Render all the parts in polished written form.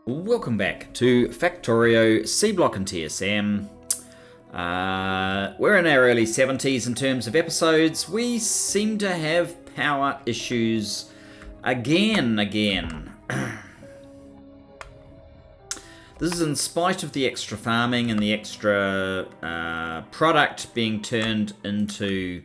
Welcome back to Factorio Seablock and TSM. We're in our early 70s in terms of episodes. We seem to have power issues again. This is in spite of the extra farming and the extra product being turned into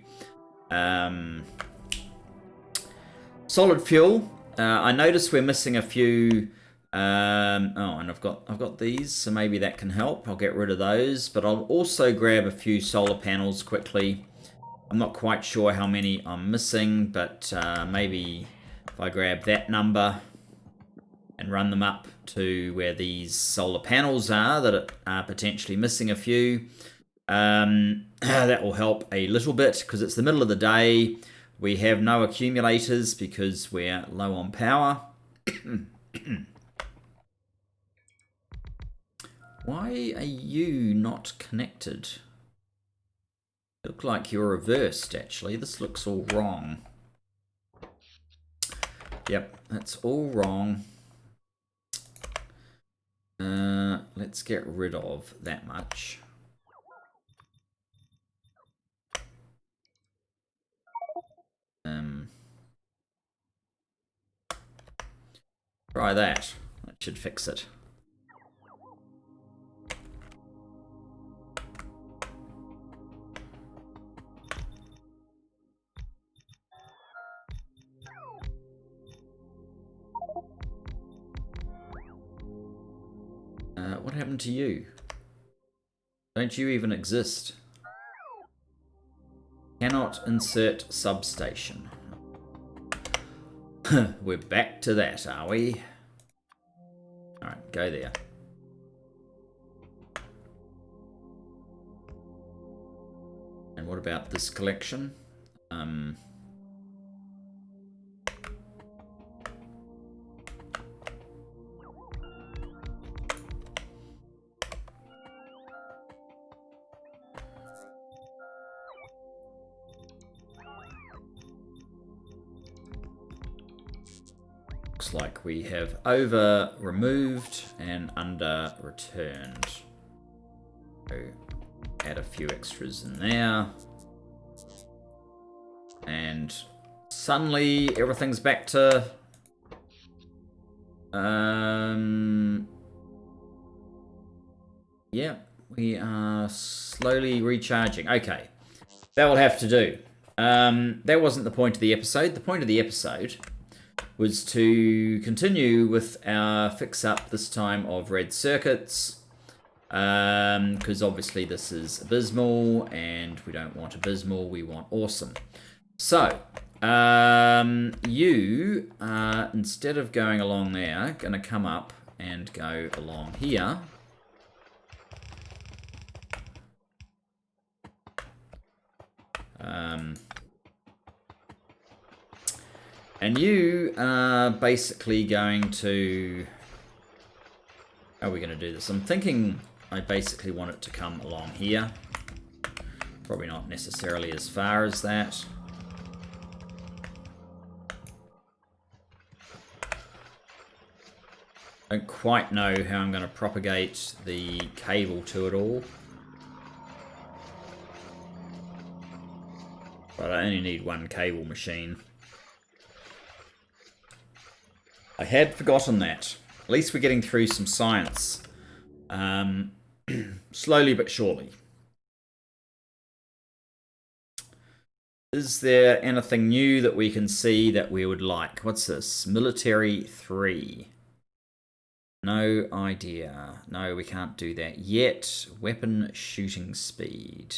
solid fuel. I notice we're missing a few. And I've got these, so maybe that can help. I'll get rid of those, but I'll also grab a few solar panels quickly. I'm not quite sure how many I'm missing, but maybe if I grab that number and run them up to where these solar panels are that are potentially missing a few, that will help a little bit because it's the middle of the day. We have no accumulators because we're low on power. Why are you not connected? You look like you're reversed, actually. This looks all wrong. Yep, that's all wrong. Let's get rid of that much. Try that. That should fix it. What happened to you? Don't you even exist? Cannot insert substation. We're back to that, are we? Alright, go there. And what about this collection? Looks like we have over removed and under returned. So add a few extras in there. And suddenly everything's back to yeah, we are slowly recharging. Okay. That will have to do. That wasn't the point of the episode. The point of the episode was to continue with our fix-up, this time of red circuits, because obviously this is abysmal, and we don't want abysmal, we want awesome. So, you are, instead of going along there, going to come up and go along here. And you are basically going to... How are we going to do this? I'm thinking I basically want it to come along here. Probably not necessarily as far as that. Don't quite know how I'm going to propagate the cable to it all. But I only need one cable machine. I had forgotten that. At least we're getting through some science. Slowly but surely. Is there anything new that we can see that we would like? What's this? Military 3. No idea. No, we can't do that yet. Weapon shooting speed.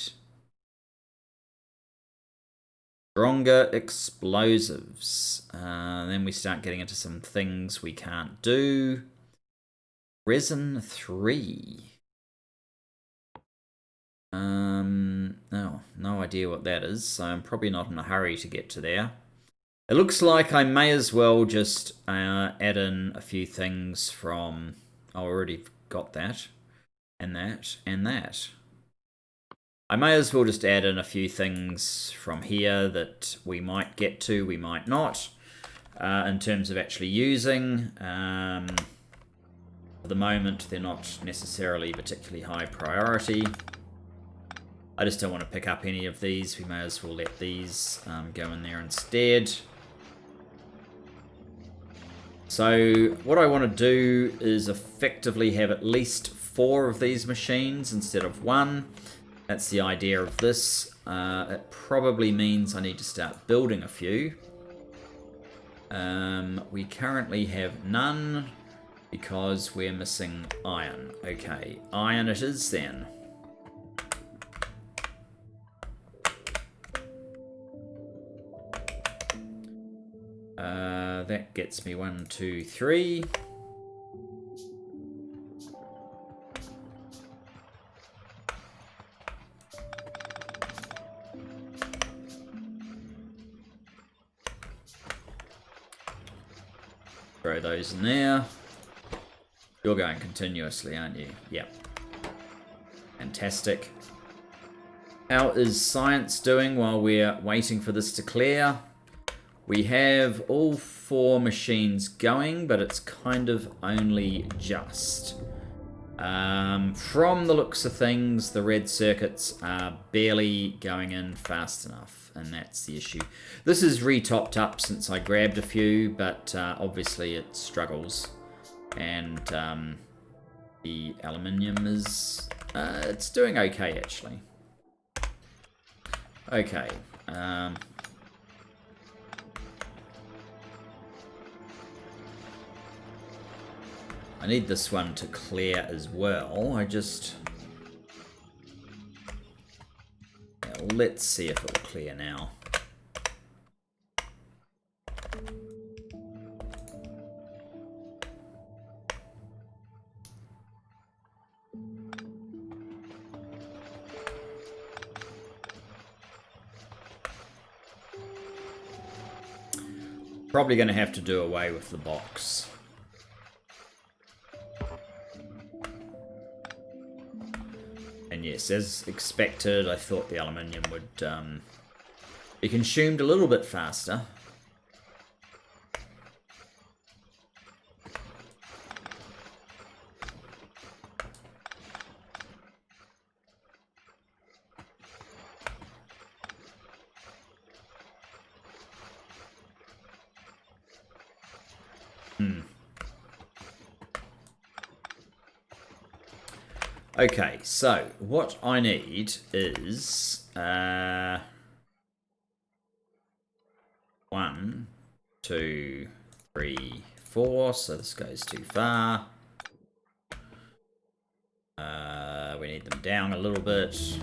Stronger explosives. Then we start getting into some things we can't do. Resin 3. No idea what that is, so I'm probably not in a hurry to get to there. It looks like I may as well just add in a few things from... Oh, I already got that. And that. And that. I may as well just add in a few things from here that we might get to, we might not, in terms of actually using. the moment they're not necessarily particularly high priority. I just don't want to pick up any of these. We may as well let these go in there instead. So what I want to do is effectively have at least 4 of these machines instead of 1. That's the idea of this. It probably means I need to start building a few. We currently have none because we're missing iron. Okay, iron it is then. That gets me 1, 2, 3. Throw those in there. You're going continuously, aren't you? Yep. Fantastic. How is science doing while we're waiting for this to clear? We have all 4 machines going, but it's kind of only just. From the looks of things, the red circuits are barely going in fast enough, and that's the issue. This is re-topped up since I grabbed a few, but obviously it struggles. And the aluminium is... it's doing okay, actually. Okay. I need this one to clear as well. Let's see if it'll clear now. Probably going to have to do away with the box. And yes, as expected, I thought the aluminium would be consumed a little bit faster. Okay, so what I need is 1, 2, 3, 4. So this goes too far. We need them down a little bit.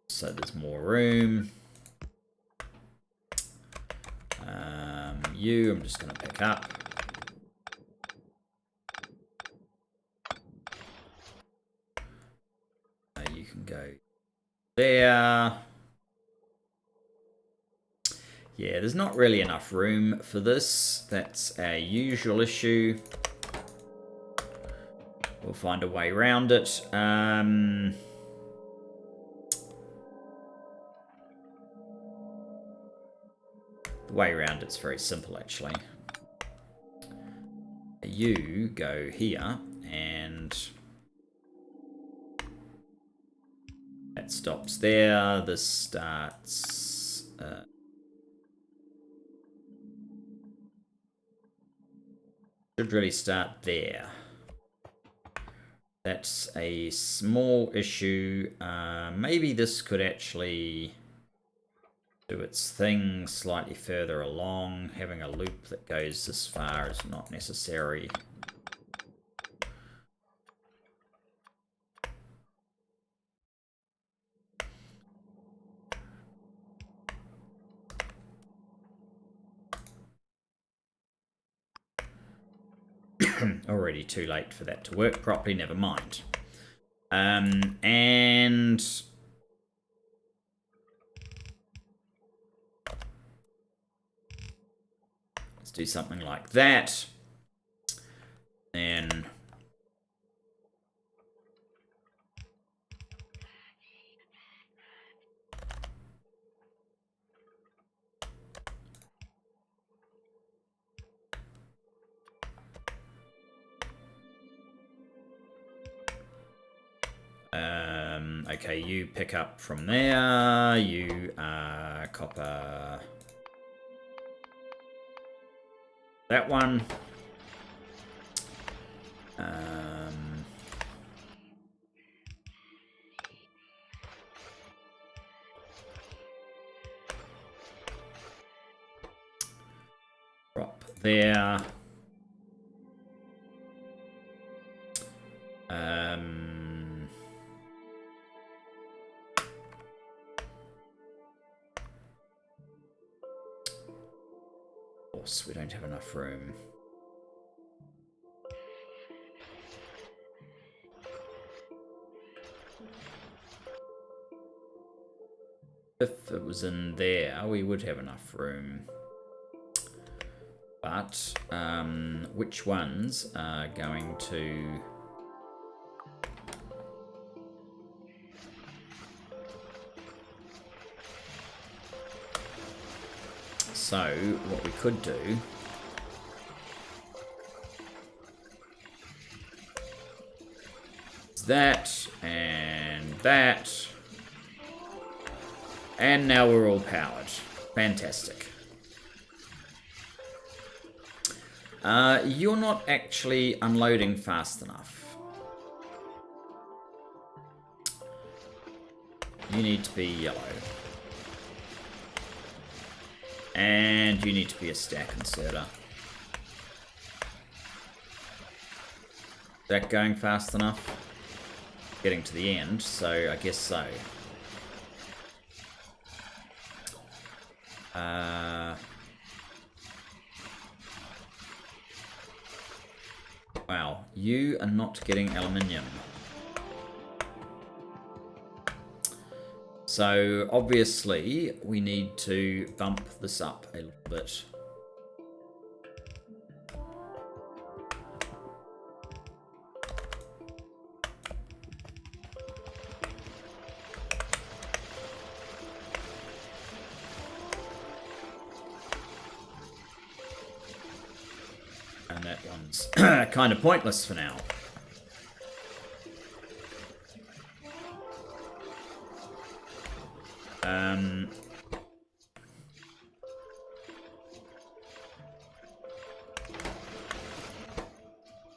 So there's more room. I'm just going to pick up. You can go there. Yeah, there's not really enough room for this. That's our usual issue. We'll find a way around it. The way around it's very simple, actually. You go here, and that stops there. This starts... should really start there. That's a small issue. Maybe this could actually do its thing slightly further along. Having a loop that goes this far is not necessary. Already too late for that to work properly, never mind. And let's do something like that. Then Okay, you pick up from there. You copper that one. Drop there. Of course, we don't have enough room. If it was in there, we would have enough room. But which ones are going to... So, what we could do is that, and that, and now we're all powered. Fantastic. You're not actually unloading fast enough. You need to be yellow. And you need to be a stack inserter. Is that going fast enough? Getting to the end, so I guess so. Wow, you are not getting aluminium. So obviously we need to bump this up a little bit. And that one's kind of pointless for now.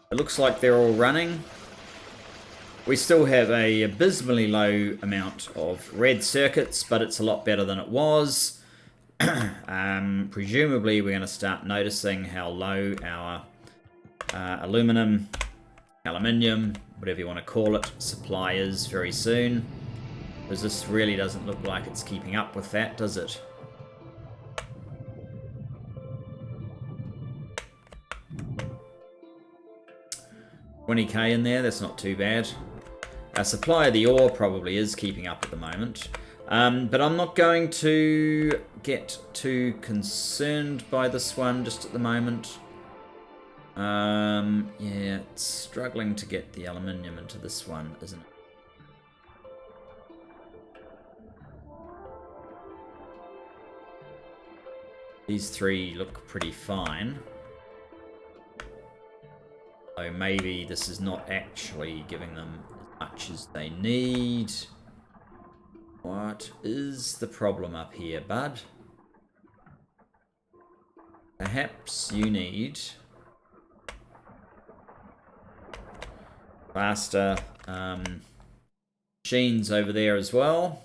It looks like they're all running. We still have a abysmally low amount of red circuits, but it's a lot better than it was. Presumably we're going to start noticing how low our aluminium, whatever you want to call it, supply is very soon. Because this really doesn't look like it's keeping up with that, does it? $20K in there, that's not too bad. Our supply of the ore probably is keeping up at the moment. But I'm not going to get too concerned by this one just at the moment. Yeah, it's struggling to get the aluminium into this one, isn't it? These three look pretty fine. So maybe this is not actually giving them as much as they need. What is the problem up here, bud? Perhaps you need faster machines over there as well.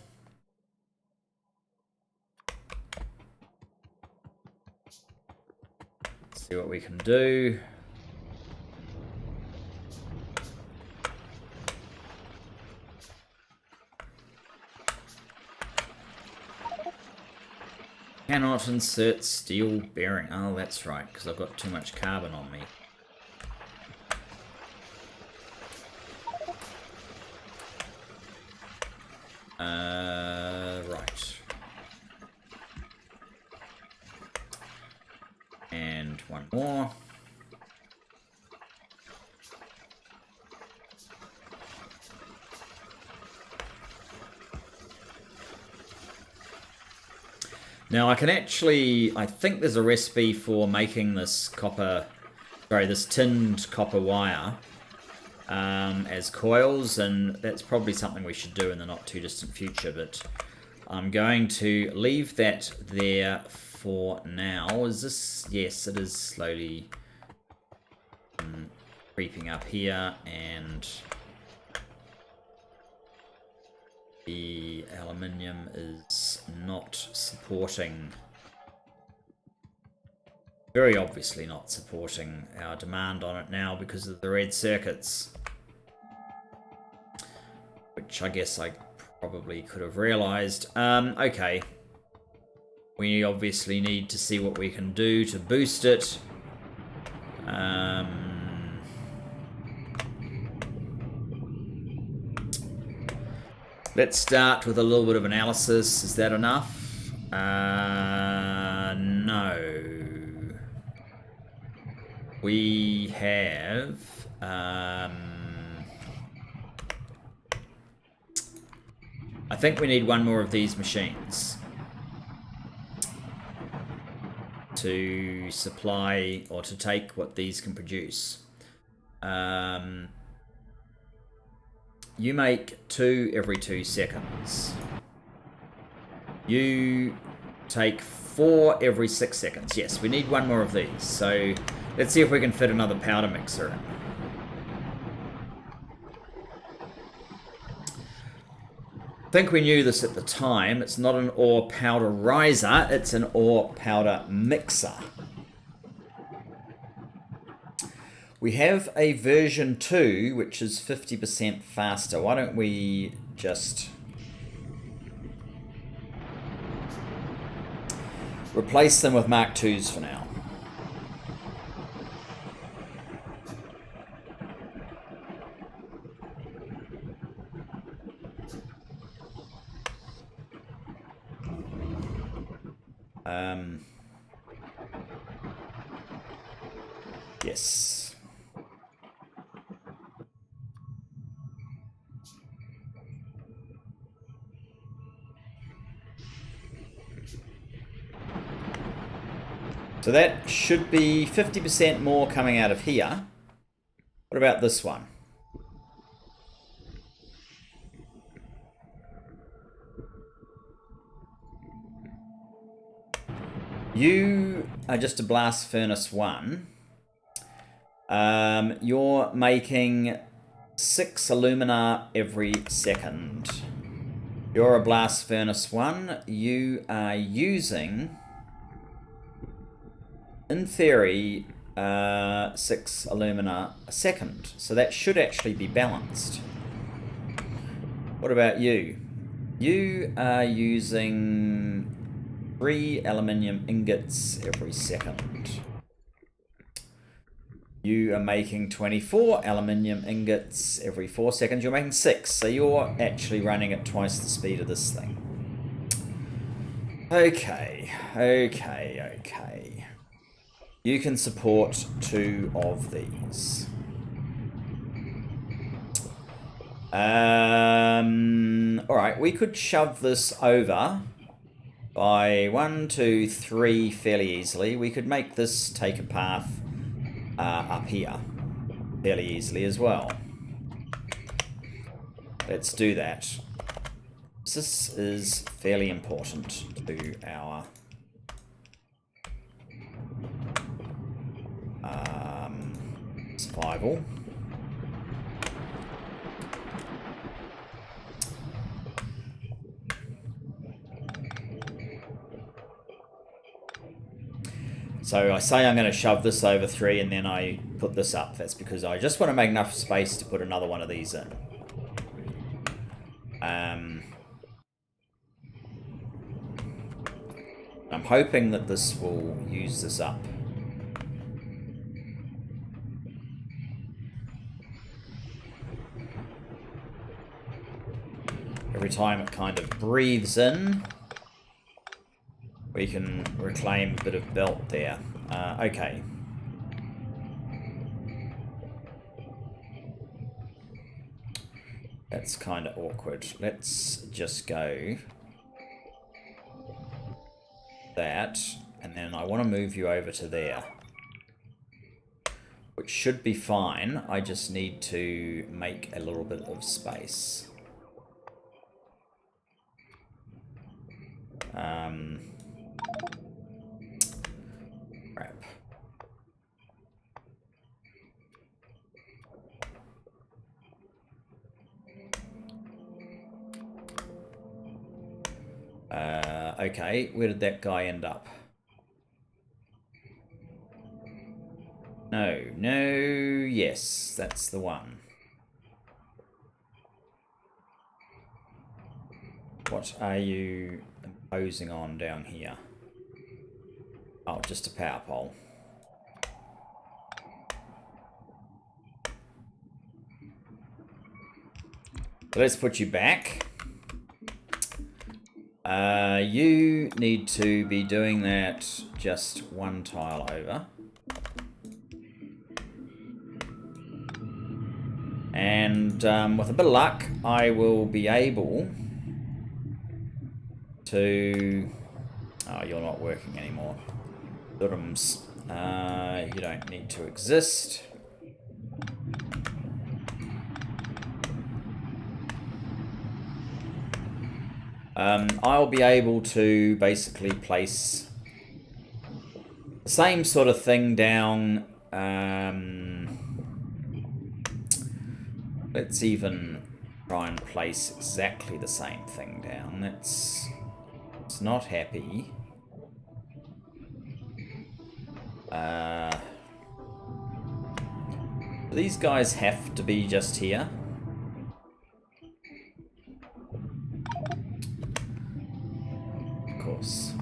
Let's see what we can do. Cannot insert steel bearing. Oh, that's right, because I've got too much carbon on me. Right. And one more. Now I can actually, I think there's a recipe for making this copper, sorry, this tinned copper wire as coils, and that's probably something we should do in the not too distant future, but I'm going to leave that there for now. Is this... Yes, it is slowly creeping up here, and the aluminium is not supporting, very obviously not supporting our demand on it now because of the red circuits, which I guess I probably could have realized. Okay, we obviously need to see what we can do to boost it. Let's start with a little bit of analysis. Is that enough? No. We have... I think we need one more of these machines to supply, or to take what these can produce. You make 2 every 2 seconds. You take 4 every 6 seconds. Yes, we need one more of these. So let's see if we can fit another powder mixer in. I think we knew this at the time. It's not an ore powderizer, it's an ore powder mixer. We have a version 2, which is 50% faster. Why don't we just replace them with Mark 2s for now? Yes. So that should be 50% more coming out of here. What about this one? You are just a blast furnace 1. You're making 6 alumina every second. You're a blast furnace 1. You are using, in theory, 6 alumina a second. So that should actually be balanced. What about you? You are using 3 aluminium ingots every second. You are making 24 aluminium ingots every 4 seconds. You're making 6, so you're actually running at twice the speed of this thing. Okay. You can support 2 of these. Alright, we could shove this over by 1, 2, 3 fairly easily. We could make this take a path up here fairly easily as well. Let's do that. This is fairly important to our survival. So I say I'm going to shove this over 3 and then I put this up. That's because I just want to make enough space to put another one of these in. I'm hoping that this will use this up. Every time it kind of breathes in, we can reclaim a bit of belt there. Okay. That's kind of awkward. Let's just go that, and then I want to move you over to there. which should be fine. I just need to make a little bit of space. Crap. Okay, where did that guy end up? No, yes, that's the one. What are you imposing on down here? Oh, just a power pole. Let's put you back. You need to be doing that just one tile over. And with a bit of luck, I will be able to... Oh, you're not working anymore. Durhams. You don't need to exist. I'll be able to basically place the same sort of thing down. Let's even try and place exactly the same thing down. It's not happy. These guys have to be just here. Of course.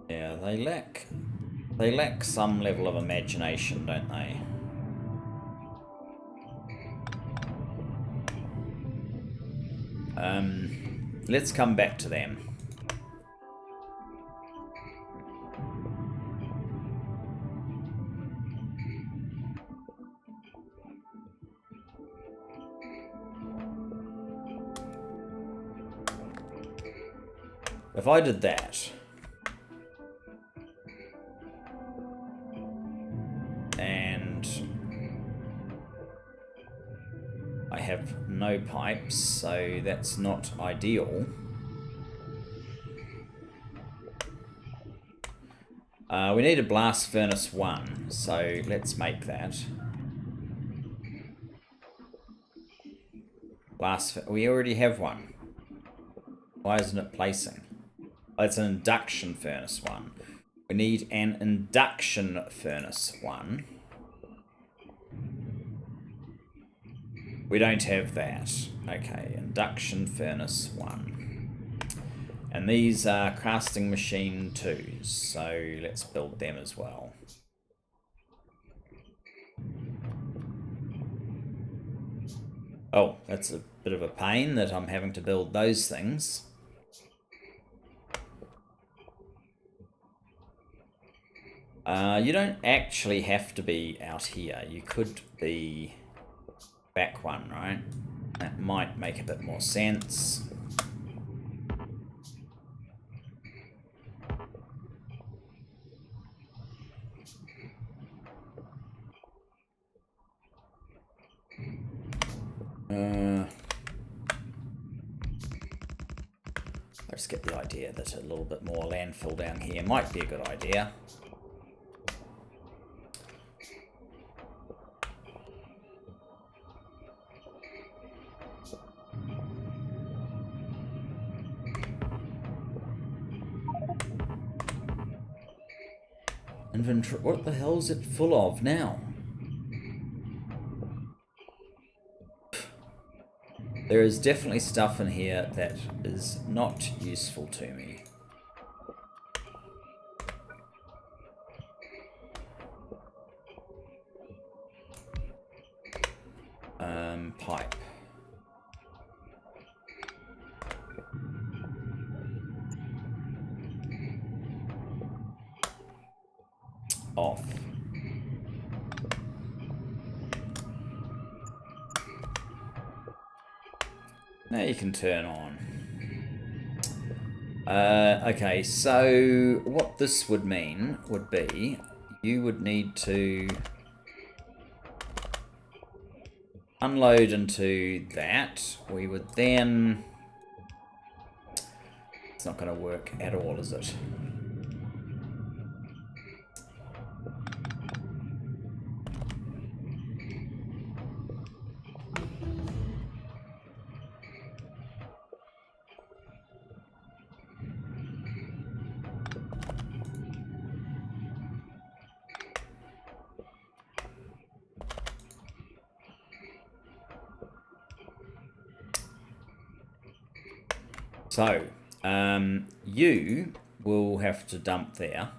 Yeah, they lack some level of imagination, don't they? Let's come back to them. If I did that, and I have no pipes, so that's not ideal. We need a blast furnace 1, so let's make that. We already have one. Why isn't it placing? Oh, it's an induction furnace 1. We need an induction furnace 1. We don't have that. Okay, induction furnace 1. And these are casting machine 2s, so let's build them as well. Oh, that's a bit of a pain that I'm having to build those things. You don't actually have to be out here. You could be back one, right? That might make a bit more sense. I just get the idea that a little bit more landfill down here might be a good idea. Inventory. What the hell is it full of now? There is definitely stuff in here that is not useful to me. Pipe. Off. Now you can turn on. Okay, so what this would mean would be you would need to unload into that. We would then... It's not going to work at all, is it? So, you will have to dump there.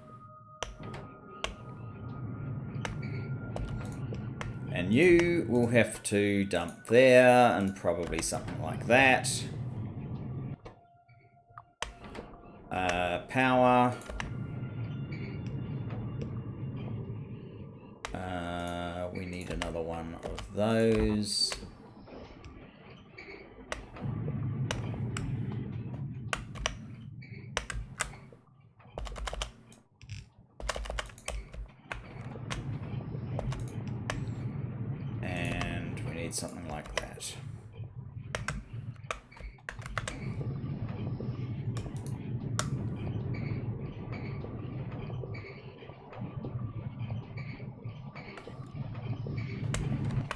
And you will have to dump there, and probably something like that. Power. We need another one of those. And we need something like that.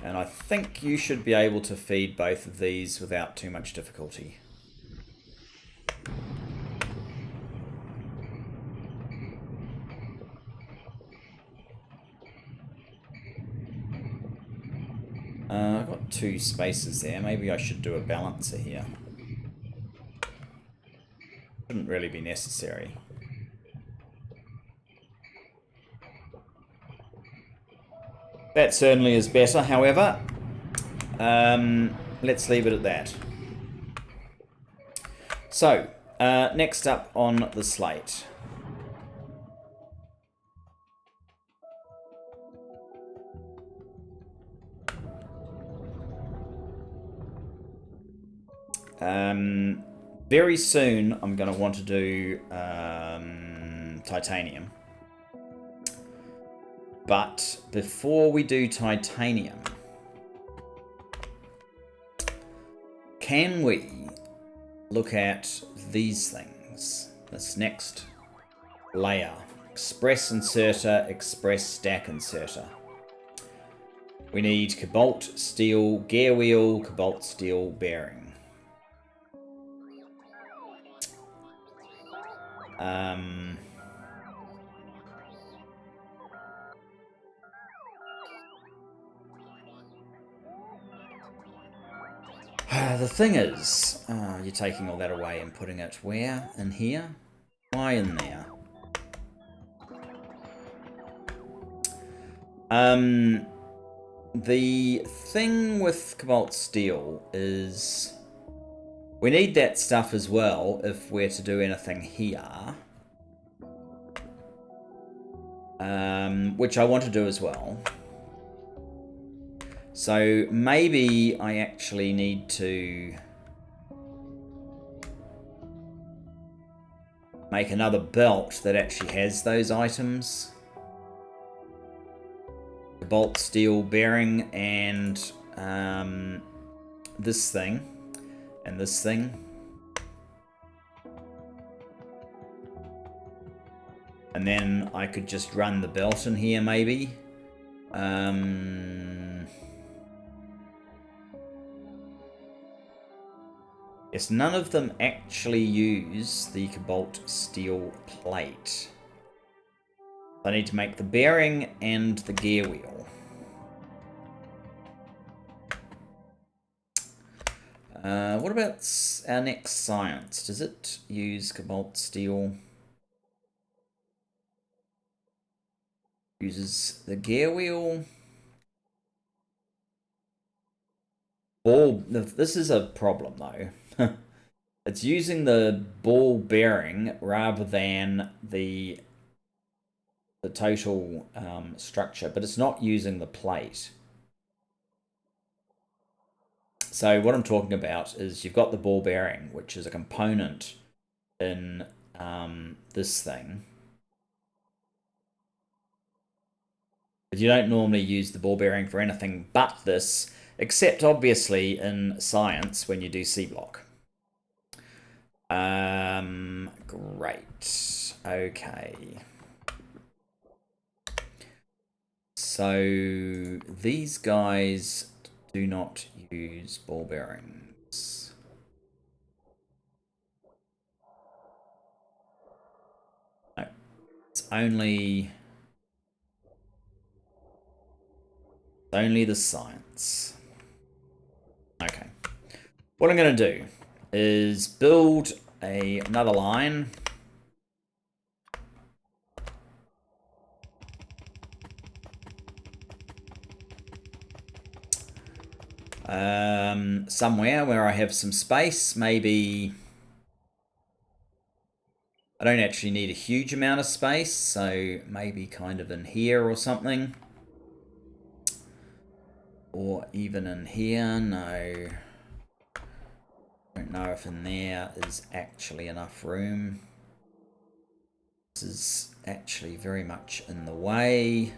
And I think you should be able to feed both of these without too much difficulty. I've got 2 spaces there. Maybe I should do a balancer here. Shouldn't really be necessary. That certainly is better, however. Let's leave it at that. So, next up on the slate. Very soon I'm going to want to do titanium. But before we do titanium, can we look at these things? This next layer. Express inserter, express stack inserter. We need cobalt steel gear wheel, cobalt steel bearing. The thing is, you're taking all that away and putting it where? In here? Why in there? The thing with cobalt steel is we need that stuff as well if we're to do anything here. Which I want to do as well. So maybe I actually need to make another belt that actually has those items. Cobalt steel bearing and this thing and this thing. And then I could just run the belt in here maybe. Yes, none of them actually use the cobalt steel plate. I need to make the bearing and the gear wheel. What about our next science? Does it use cobalt steel? Uses the gear wheel. Ball. This is a problem though. It's using the ball bearing rather than the total structure, but it's not using the plate. So what I'm talking about is you've got the ball bearing, which is a component in this thing. But you don't normally use the ball bearing for anything but this, except obviously in science when you do Seablock. Great. Okay. So these guys do not use ball bearings. No, it's only the science. Okay. What I'm going to do is build another line. Somewhere where I have some space, maybe I don't actually need a huge amount of space, so maybe kind of in here or something. Or even in here, no. Don't know if in there is actually enough room. This is actually very much in the way.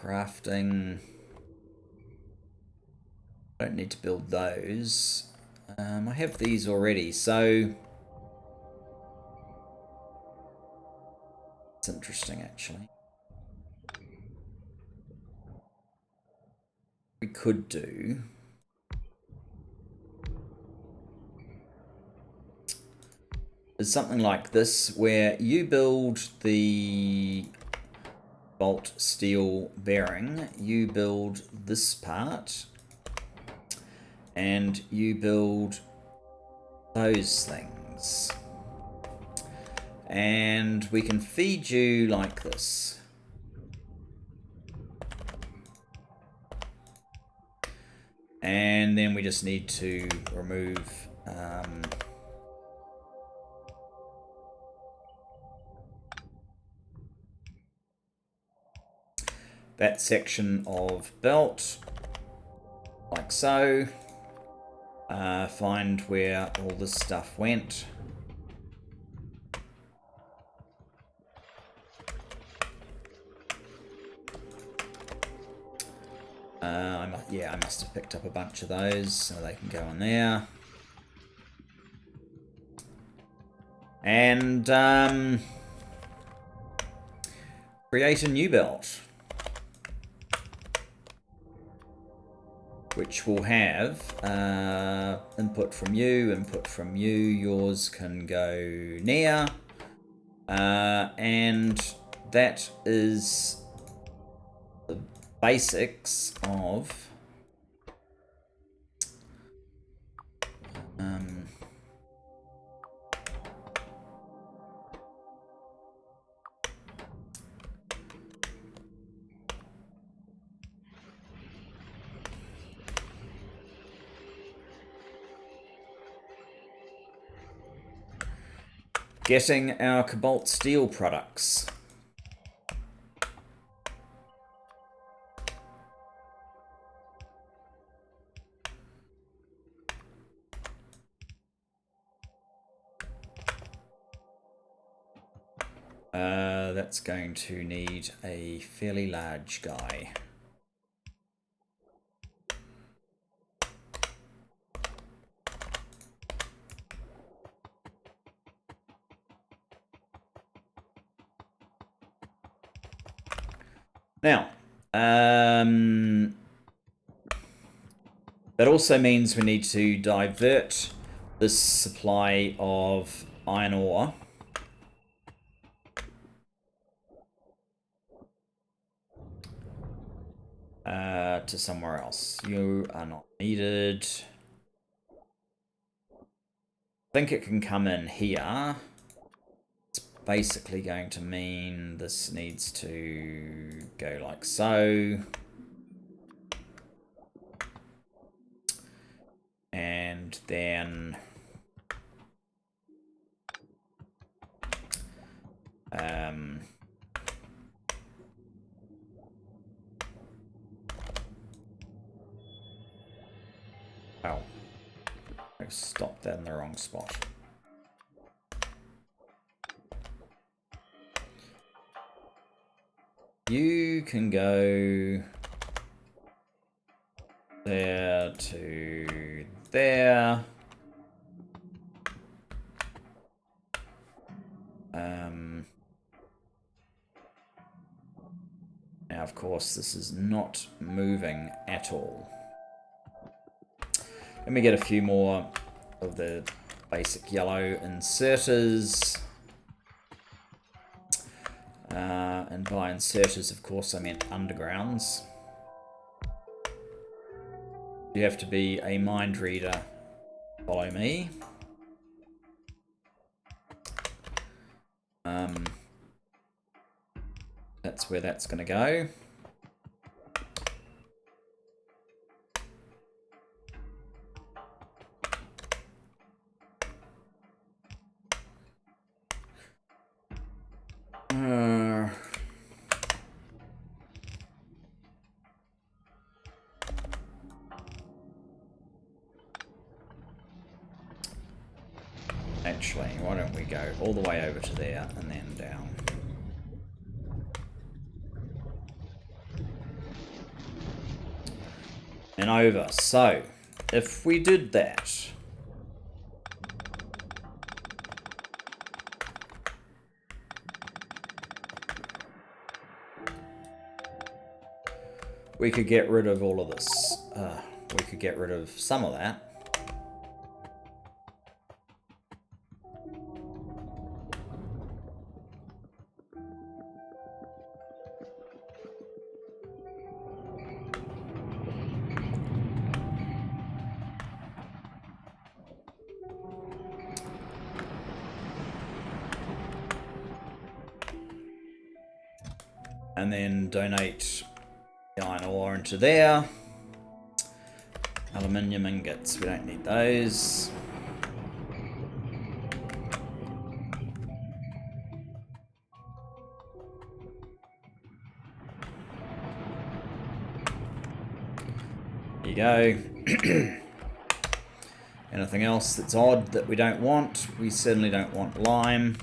Crafting. I don't need to build those. I have these already, so it's interesting actually. We could do is something like this, where you build the bolt steel bearing, you build this part, and you build those things. And we can feed you like this. And then we just need to remove that section of belt, like so. Find where all this stuff went. Yeah, I must have picked up a bunch of those, so they can go in there. And create a new belt, which will have input from you, input from you. Yours can go near. And that is the basics of getting our cobalt steel products. That's going to need a fairly large guy. Now, that also means we need to divert this supply of iron ore to somewhere else. You are not needed. I think it can come in here. It's basically going to mean this needs to go like so. And then Oh. I stopped that in the wrong spot. You can go there to there. Now, of course, this is not moving at all. Let me get a few more of the basic yellow inserters. And by inserters, of course, I meant undergrounds. You have to be a mind reader. Follow me. That's where that's going to go. Actually, why don't we go all the way over to there and then down. And over. So, if we did that, we could get rid of all of this. We could get rid of some of that. And then donate the iron ore into there. Aluminium ingots, we don't need those. There you go. Anything else that's odd that we don't want? We certainly don't want lime.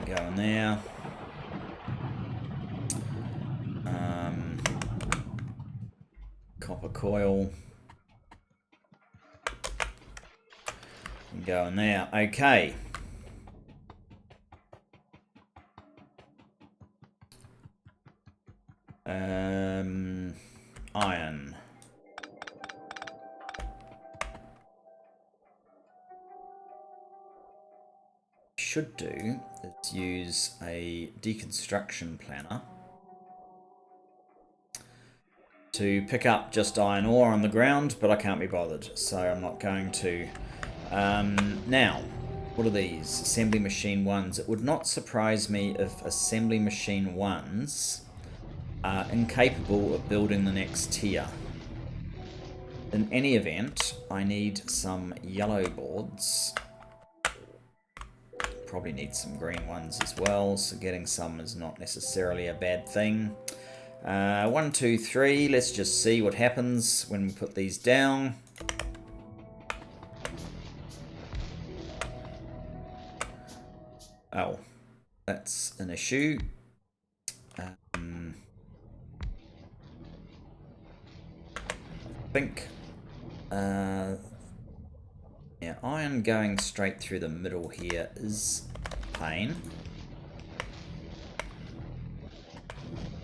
Go in there. Copper coil. Go in there. Okay. Iron. Should do is use a deconstruction planner to pick up just iron ore on the ground, but I can't be bothered, so I'm not going to. Now, what are these? Assembly machine 1s. It would not surprise me if assembly machine 1s are incapable of building the next tier. In any event, I need some yellow boards. Probably need some green ones as well, so getting some is not necessarily a bad thing. 1, 2, 3, let's just see what happens when we put these down. Oh, that's an issue. I think yeah, iron going straight through the middle here is pain.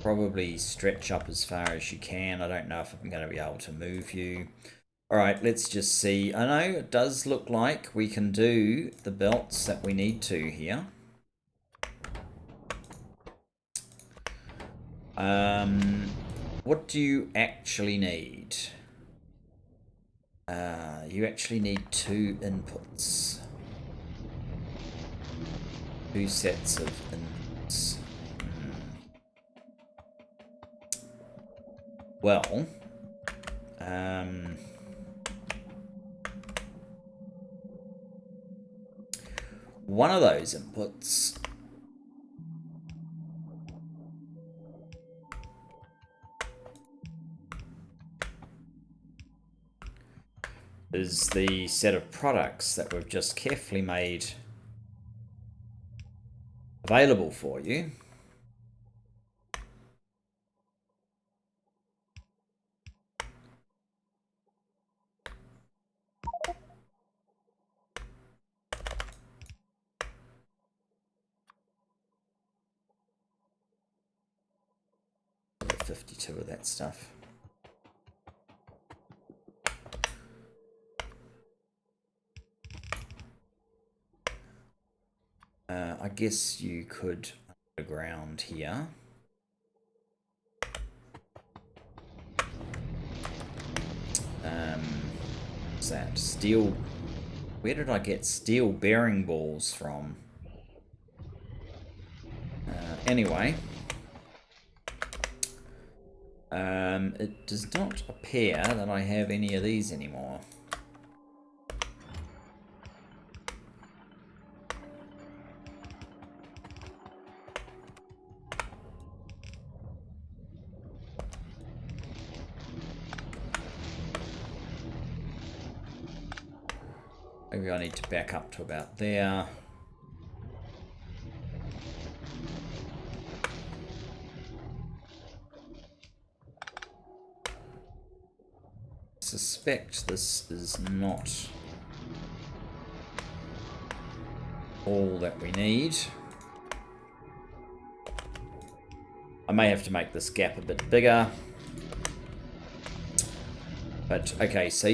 Probably stretch up as far as you can. I don't know if I'm going to be able to move you. Alright, let's just see. I know it does look like we can do the belts that we need to here. What do you actually need? You actually need 2 inputs. 2 sets of inputs. Well, one of those inputs is the set of products that we've just carefully made available for you. I've got 52 of that stuff. I guess you could underground here. What's that? Steel. Where did I get steel bearing balls from? Anyway. It does not appear that I have any of these anymore. Maybe I need to back up to about there. Suspect this is not all that we need. I may have to make this gap a bit bigger. But, okay, so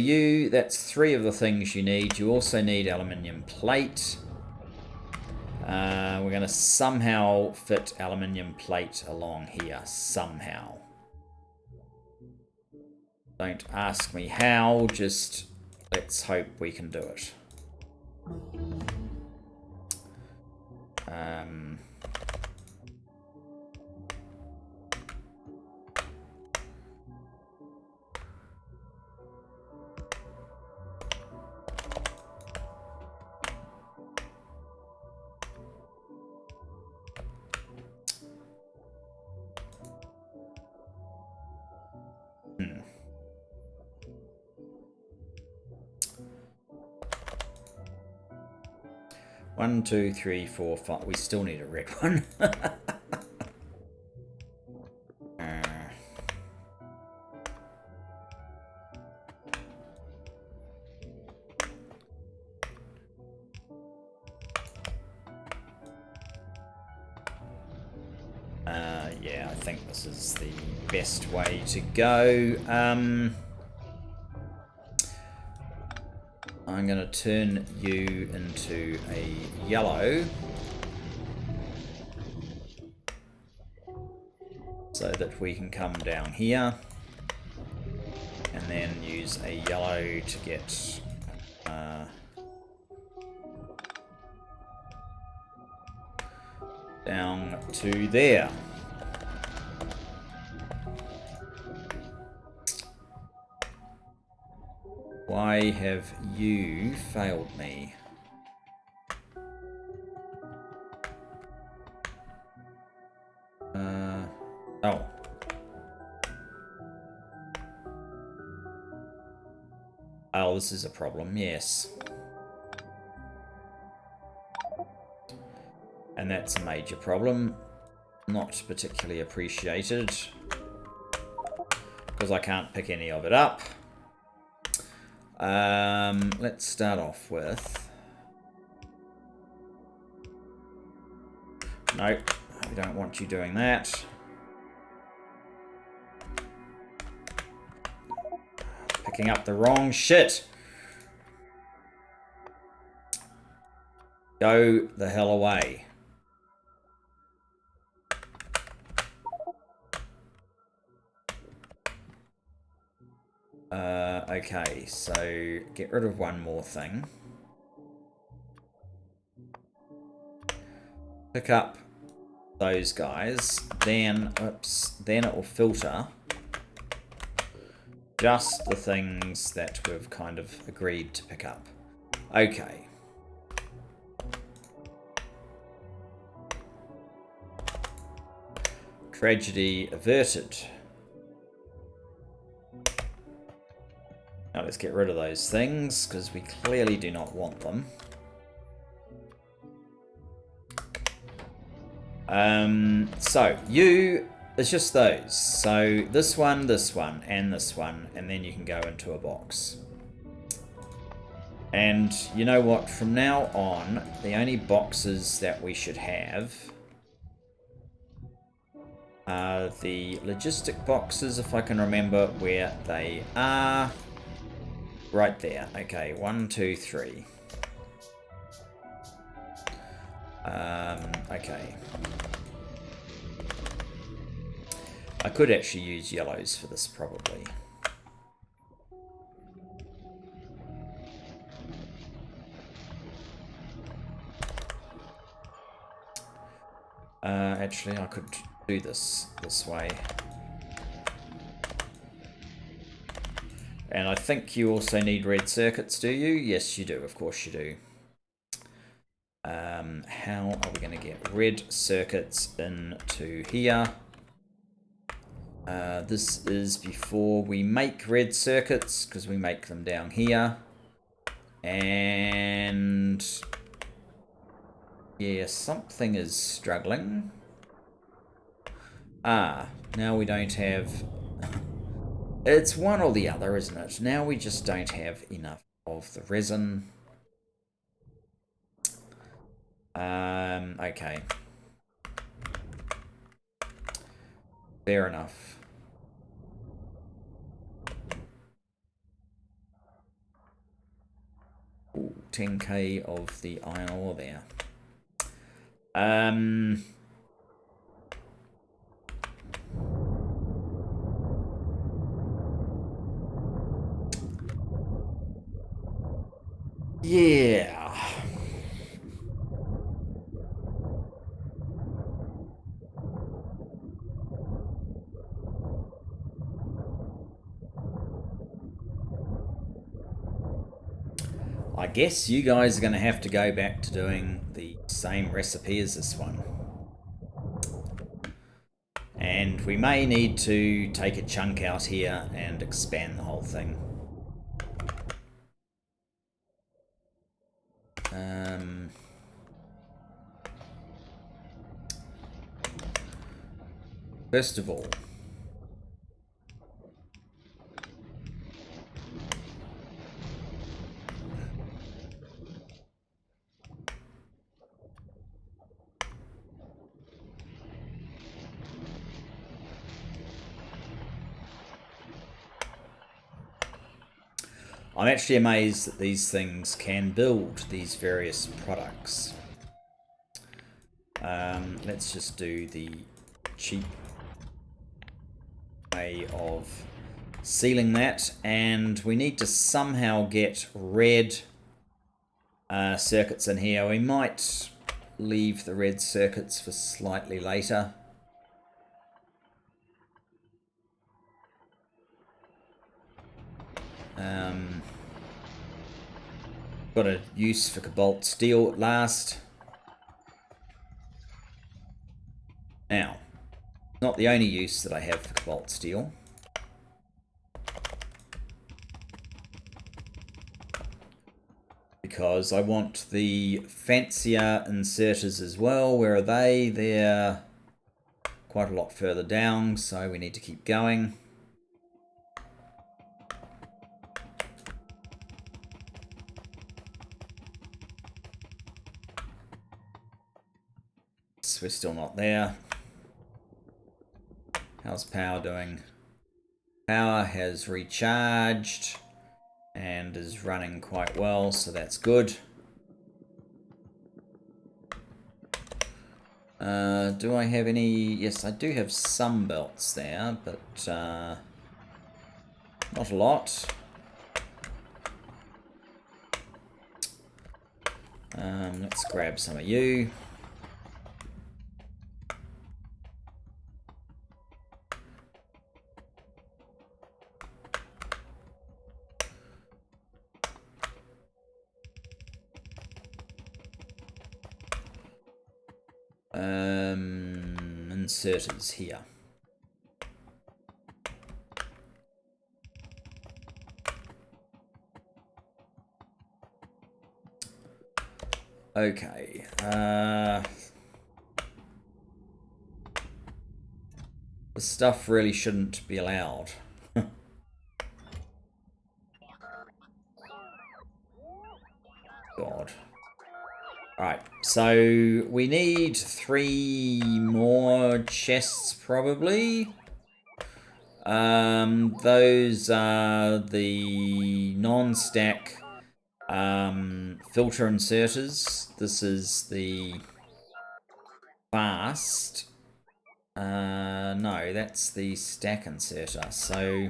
that's 3 of the things you need. You also need aluminium plate. We're going to somehow fit aluminium plate along here. Somehow. Don't ask me how, just let's hope we can do it. One, two, three, four, five. We still need a red one. Yeah, I think this is the best way to go. I'm going to turn you into a yellow so that we can come down here and then use a yellow to get down to there. Why have you failed me? Oh. Oh, this is a problem, yes. And that's a major problem. Not particularly appreciated. Because I can't pick any of it up. Let's start off with... Nope, we don't want you doing that. Picking up the wrong shit. Go the hell away. Okay, so get rid of one more thing. Pick up those guys, then, oops, then it will filter just the things that we've kind of agreed to pick up. Okay. Tragedy averted. Now let's get rid of those things, because we clearly do not want them. So, it's just those. So, this one, and this one, and then you can go into a box. And you know what? From now on, the only boxes that we should have are the logistic boxes, if I can remember where they are. Right there. Okay, 1, 2, 3. Okay. I could actually use yellows for this, probably. Actually, I could do this way. And I think you also need red circuits, do you? Yes, you do. Of course you do. How are we going to get red circuits into here? This is before we make red circuits, because we make them down here. And yeah, something is struggling. Ah, now we don't have... It's one or the other, isn't it? Now we just don't have enough of the resin. Okay. Fair enough. Ooh, 10k of the iron ore there. Yeah. I guess you guys are going to have to go back to doing the same recipe as this one. And we may need to take a chunk out here and expand the whole thing. First of all, I'm actually amazed that these things can build these various products. Let's just do the cheap way of sealing that, and we need to somehow get red circuits in here. We might leave the red circuits for slightly later. Got a use for cobalt steel at last. Now, not the only use that I have for cobalt steel. Because I want the fancier inserters as well. Where are they? They're quite a lot further down, so we need to keep going. We're still not there. How's power doing? Power has recharged and is running quite well, so that's good. Do I have any? Yes, I do have some belts there, but not a lot. Let's grab some of you. Inserters here. Okay. This stuff really shouldn't be allowed. God. Alright, so we need 3 more chests probably. Those are the non-stack filter inserters. This is the fast. No, that's the stack inserter. So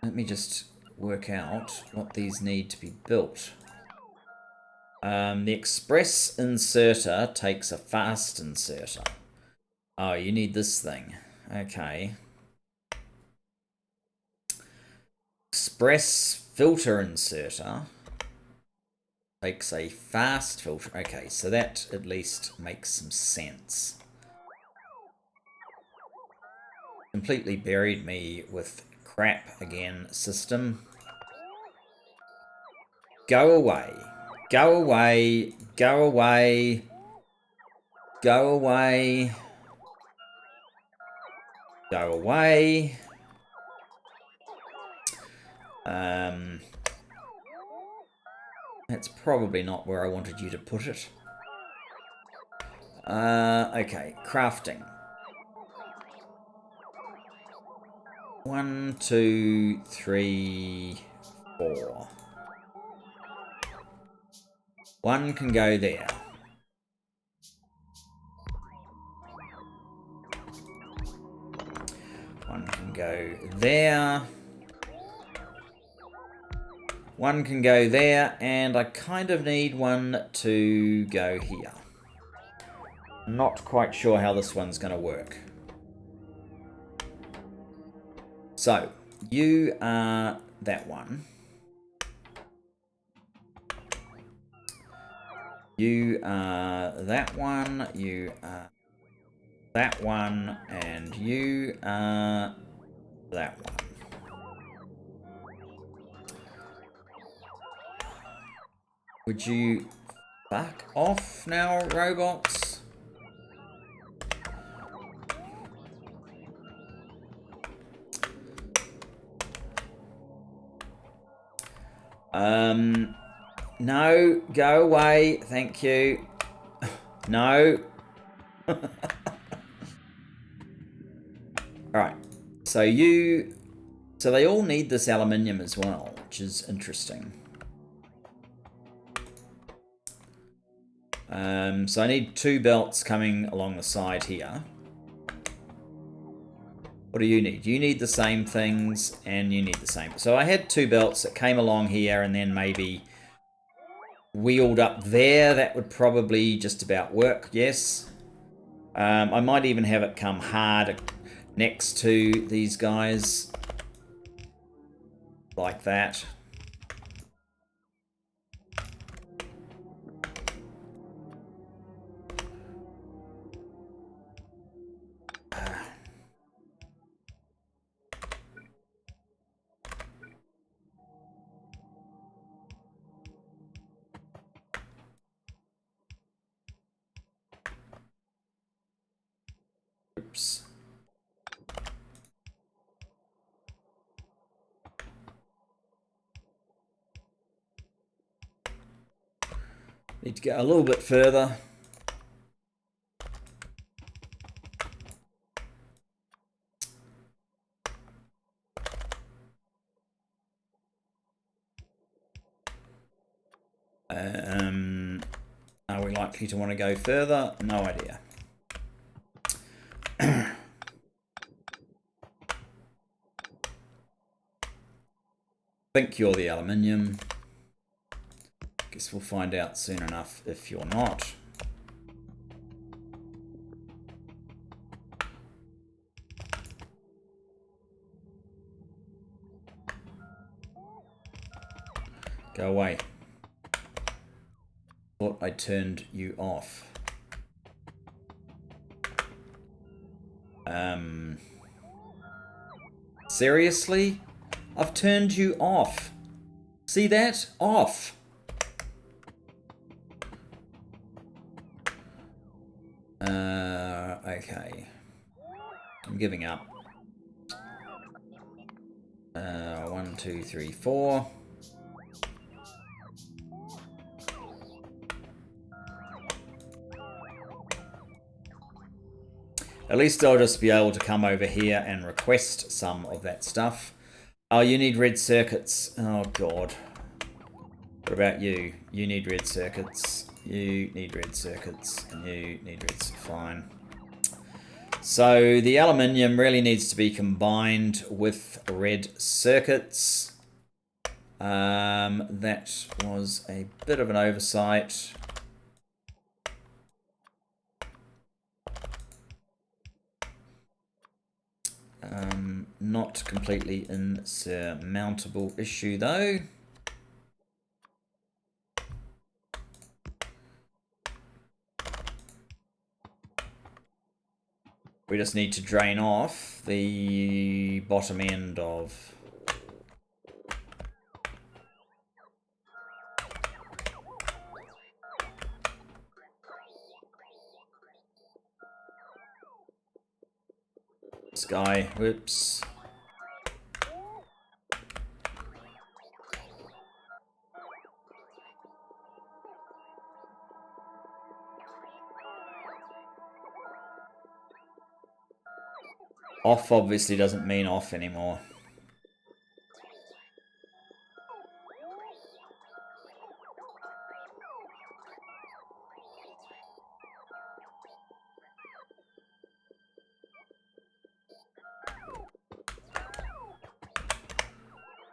let me just work out what these need to be built. The express inserter takes a fast inserter. Oh, you need this thing. Okay. Express filter inserter takes a fast filter. Okay, so that at least makes some sense. Completely buried me with crap again, system. Go away. Go away. Go away. Go away. Go away. That's probably not where I wanted you to put it. Okay, crafting. 1, 2, 3, 4. One can go there. One can go there. One can go there, and I kind of need one to go here. Not quite sure how this one's going to work. So, you are that one. You are that one. You are that one. And you are that one. Would you back off now, robots? No, go away, thank you. No. Alright, so they all need this aluminium as well, which is interesting. So I need 2 belts coming along the side here. What do you need? You need the same things, and you need the same. So I had 2 belts that came along here and then maybe wheeled up there. That would probably just about work, yes. I might even have it come hard next to these guys. Like that. Oops. Need to go a little bit further. Are we likely to want to go further? No idea. Think you're the aluminium. Guess we'll find out soon enough if you're not. Go away. Thought I turned you off. Seriously? I've turned you off. See that? Off. Okay. I'm giving up. 1, 2, 3, 4. At least I'll just be able to come over here and request some of that stuff. Oh, you need red circuits. Oh, God. What about you? You need red circuits. You need red circuits. And you need red circuits. Fine. So the aluminium really needs to be combined with red circuits. That was a bit of an oversight. Not completely insurmountable issue though. We just need to drain off the bottom end of this guy. Whoops. Off obviously doesn't mean off anymore.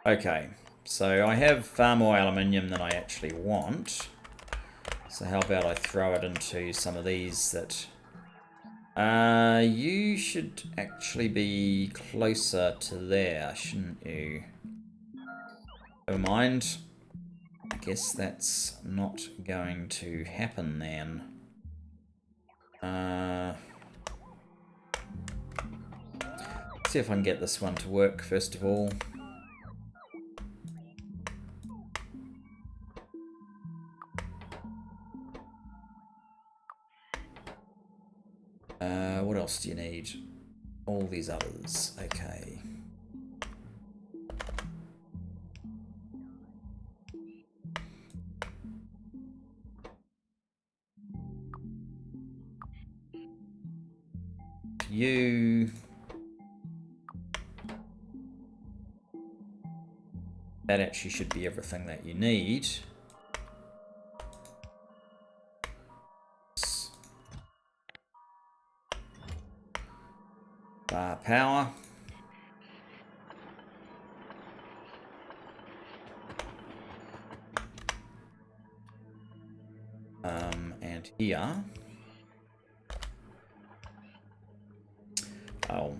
Okay, so I have far more aluminium than I actually want. So how about I throw it into some of these that... you should actually be closer to there, shouldn't you? Never mind. I guess that's not going to happen then. See if I can get this one to work first of all. What else do you need? All these others. Okay. You... That actually should be everything that you need. Power. And here. Oh,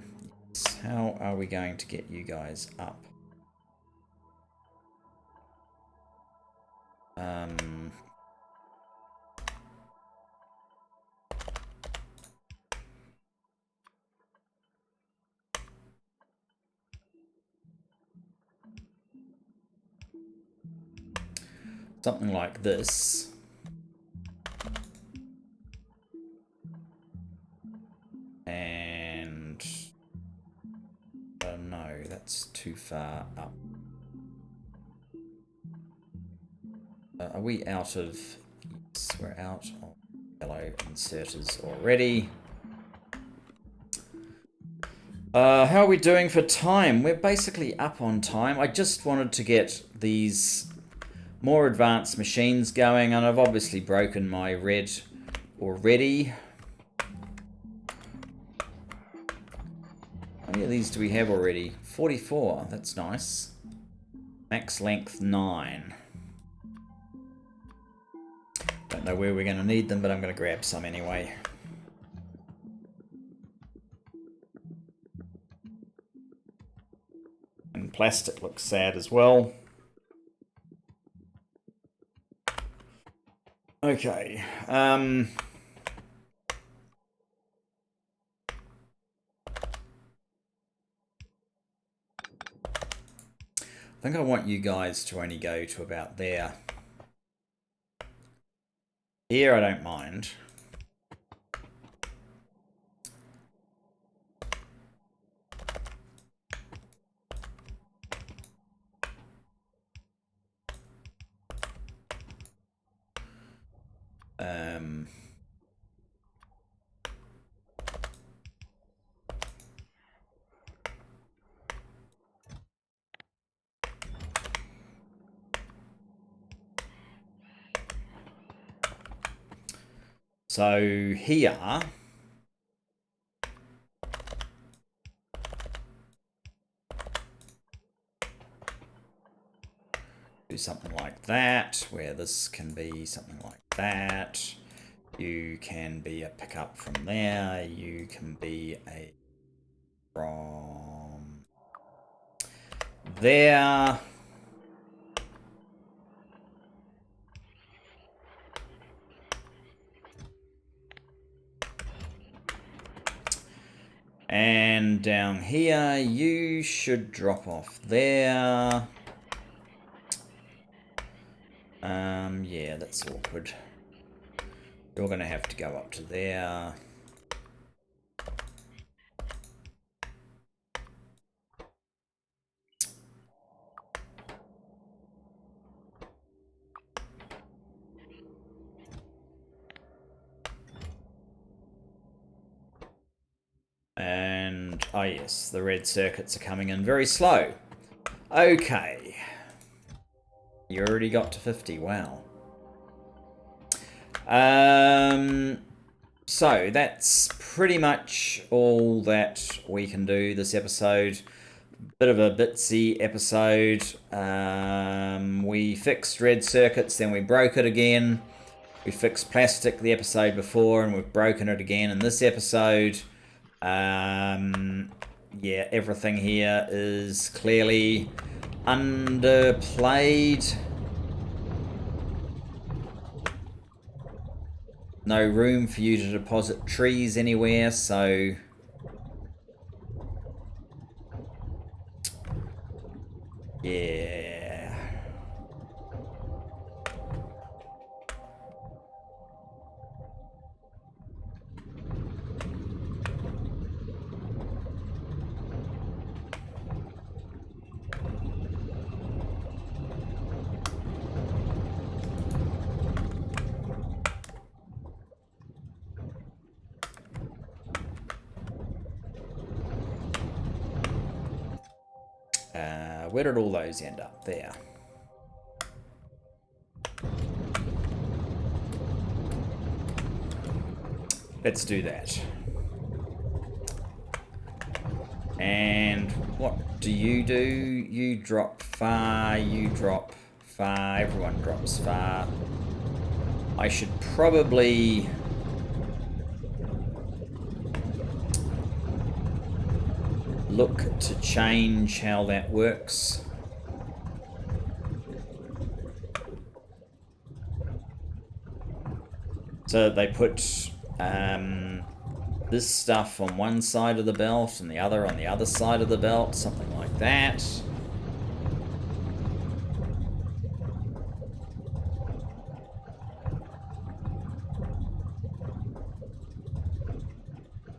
yes. How are we going to get you guys up? Something like this. And... no, that's too far up. Are we out of... Yes, we're out of yellow inserters already. How are we doing for time? We're basically up on time. I just wanted to get these more advanced machines going, and I've obviously broken my red already. How many of these do we have already? 44. That's nice. Max length 9. Don't know where we're going to need them, but I'm going to grab some anyway. And plastic looks sad as well. Okay. I think I want you guys to only go to about there. Here I don't mind. So here, do something like that, where this can be something like that. You can be a pickup from there. You can be a from there. And down here, you should drop off there. Yeah, that's awkward. You're going to have to go up to there. And, oh yes, the red circuits are coming in very slow. Okay. You already got to 50, wow. So that's pretty much all that we can do this episode. Bit of a bitsy episode. We fixed red circuits, then we broke it again. We fixed plastic the episode before, and we've broken it again in this episode. Yeah, everything here is clearly underplayed. No room for you to deposit trees anywhere, so yeah. Where did all those end up? There. Let's do that. And what do? You drop far, you drop far, everyone drops far. I should probably look to change how that works. So they put this stuff on one side of the belt and the other on the other side of the belt, something like that.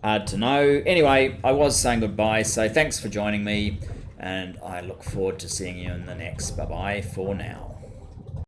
Hard to know. Anyway, I was saying goodbye, so thanks for joining me, and I look forward to seeing you in the next. Bye-bye for now.